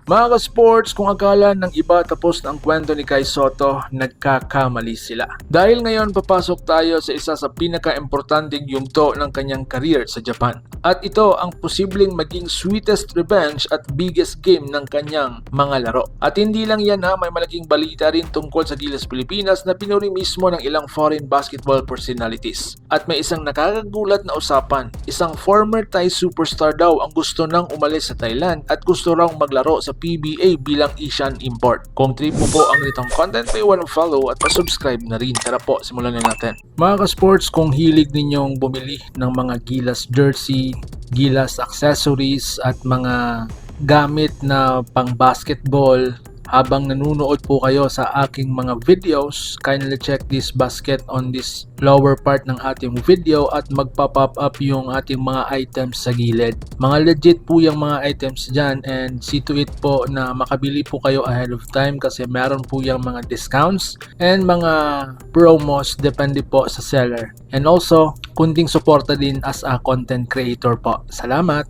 Mga ka-sports, kung akala ng iba tapos na ang kwento ni Kai Sotto, nagkakamali sila. Dahil ngayon papasok tayo sa isa sa pinaka-importanting yugto ng kanyang career sa Japan. At ito ang posibleng maging sweetest revenge at biggest game ng kanyang mga laro. At hindi lang yan may malaking balita rin tungkol sa Gilas Pilipinas na pinuri mismo ng ilang foreign basketball personalities. At may isang nakakagulat na usapan, isang former Thai superstar daw ang gusto nang umalis sa Thailand at gusto raw maglaro sa PBA bilang Asian import. Kung trip mo po ang itong content, may follow at pa-subscribe na rin. Tara po, simulan na natin. Mga ka-sports, kung hilig ninyong bumili ng mga Gilas jersey, Gilas accessories at mga gamit na pang basketball, habang nanunood po kayo sa aking mga videos, kindly check this basket on this lower part ng ating video at magpa-pop up yung ating mga items sa gilid. Mga legit po yung mga items dyan, and see to it po na makabili po kayo ahead of time kasi meron po yung mga discounts and mga promos depende po sa seller. And also, kunting suporta din as a content creator po. Salamat!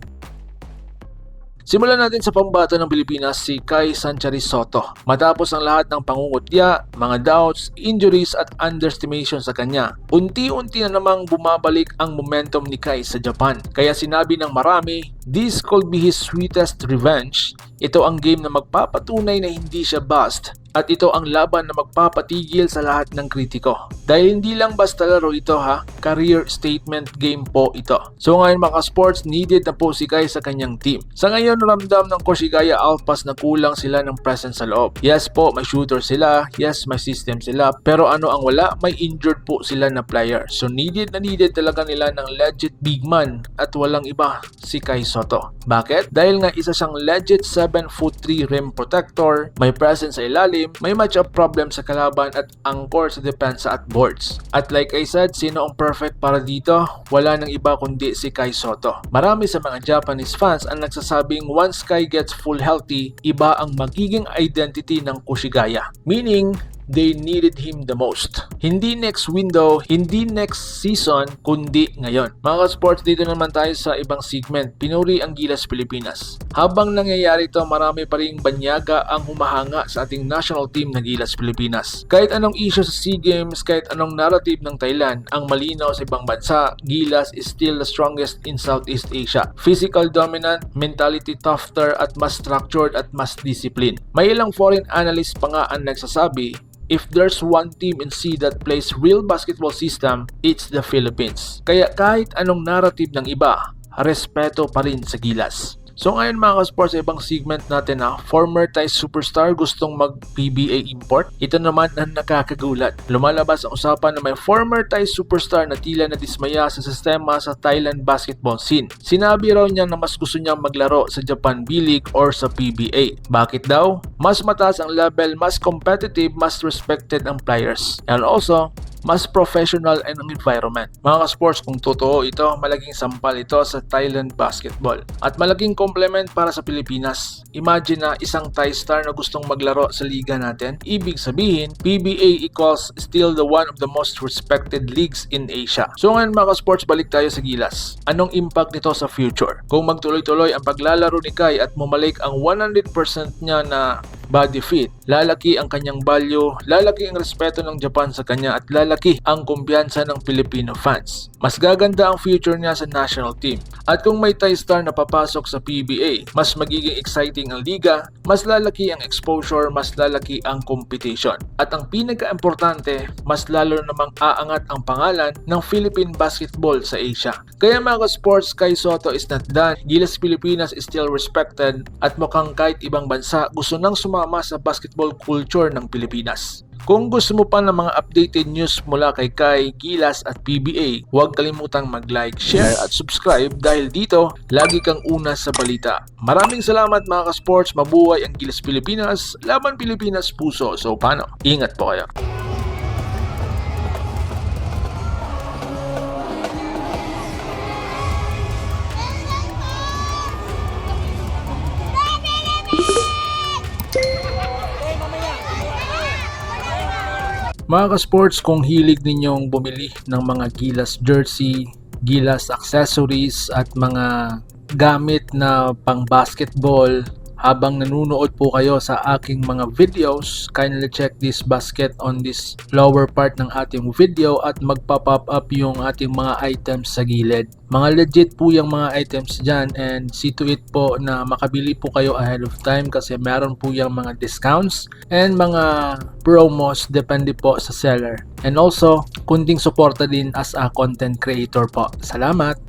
Simulan natin sa pambato ng Pilipinas, si Kai Sanchari Sotto. Matapos ang lahat ng pangungutya, mga doubts, injuries at underestimation sa kanya, unti-unti na namang bumabalik ang momentum ni Kai sa Japan. Kaya sinabi ng marami, this could be his sweetest revenge. Ito ang game na magpapatunay na hindi siya bust. At ito ang laban na magpapatigil sa lahat ng kritiko. Dahil hindi lang basta laro ito career statement game po ito. So ngayon mga sports, needed na po si Kai sa kanyang team. Sa ngayon ramdam ng Koshigaya Alphas na kulang sila ng presence sa loob. Yes po, may shooter sila, yes may system sila, pero ano ang wala? May injured po sila na player. So needed talaga nila ng legit big man at walang iba si Kai Sotto. Bakit? Dahil nga isa siyang legit 7'3" rim protector, may presence sa ilalim, may matchup problem sa kalaban at angkor sa depensa at boards. At like I said, sino ang perfect para dito? Wala nang iba kundi si Kai Sotto. Marami sa mga Japanese fans ang nagsasabing once Kai gets full healthy, iba ang magiging identity ng Koshigaya. Meaning, they needed him the most. Hindi next window, hindi next season, kundi ngayon. Mga ka-sports, dito naman tayo sa ibang segment. Pinuri ang Gilas Pilipinas. Habang nangyayari ito, marami pa ring banyaga ang humahanga sa ating national team na Gilas Pilipinas. Kahit anong issue sa SEA Games, kahit anong narrative ng Thailand, ang malinaw sa ibang bansa, Gilas is still the strongest in Southeast Asia. Physical dominant, mentality tougher at mas structured at mas disciplined. May ilang foreign analysts pa nga ang nagsasabi, if there's one team in SEA that plays real basketball system, it's the Philippines. Kaya kahit anong narrative ng iba, respeto pa rin sa Gilas. So ngayon mga ka-sports, ibang segment natin former Thai superstar gustong mag-PBA import. Ito naman ang nakakagulat. Lumalabas ang usapan na may former Thai superstar na tila na dismaya sa sistema sa Thailand basketball scene. Sinabi raw niya na mas gusto niyang maglaro sa Japan B-League or sa PBA. Bakit daw? Mas mataas ang level, mas competitive, mas respected ang players. And also, mas professional ang environment. Mga ka-sports, kung totoo ito, malaking sampal ito sa Thailand basketball. At malaking compliment para sa Pilipinas. Imagine na isang Thai star na gustong maglaro sa liga natin. Ibig sabihin, PBA equals still the one of the most respected leagues in Asia. So ngayon mga ka-sports, balik tayo sa Gilas. Anong impact nito sa future? Kung magtuloy-tuloy ang paglalaro ni Kai at bumalik ang 100% niya na body fit, lalaki ang kanyang value, lalaki ang respeto ng Japan sa kanya at lalaki ang kumpiyansa ng Filipino fans. Mas gaganda ang future niya sa national team. At kung may Thai star na papasok sa PBA, mas magiging exciting ang liga, mas lalaki ang exposure, mas lalaki ang competition. At ang pinaka-importante, mas lalo namang aangat ang pangalan ng Philippine basketball sa Asia. Kaya mga ka-sports, Kai Sotto is not done. Gilas Pilipinas is still respected at mukhang kahit ibang bansa gusto nang sumama sa basketball culture ng Pilipinas. Kung gusto mo pa ng mga updated news mula kay Kai, Gilas at PBA, huwag kalimutang mag-like, share at subscribe dahil dito, lagi kang una sa balita. Maraming salamat mga ka-sports, mabuhay ang Gilas Pilipinas, laban Pilipinas puso. So paano? Ingat po kayo. Mga ka-sports, kung hilig ninyong bumili ng mga Gilas jersey, Gilas accessories at mga gamit na pang basketball, habang nanonood po kayo sa aking mga videos, kindly check this basket on this lower part ng ating video at magpa-pop up yung ating mga items sa gilid. Mga legit po yung mga items dyan, and see to it po na makabili po kayo ahead of time kasi meron po yung mga discounts and mga promos depende po sa seller. And also, kunting suporta din as a content creator po. Salamat!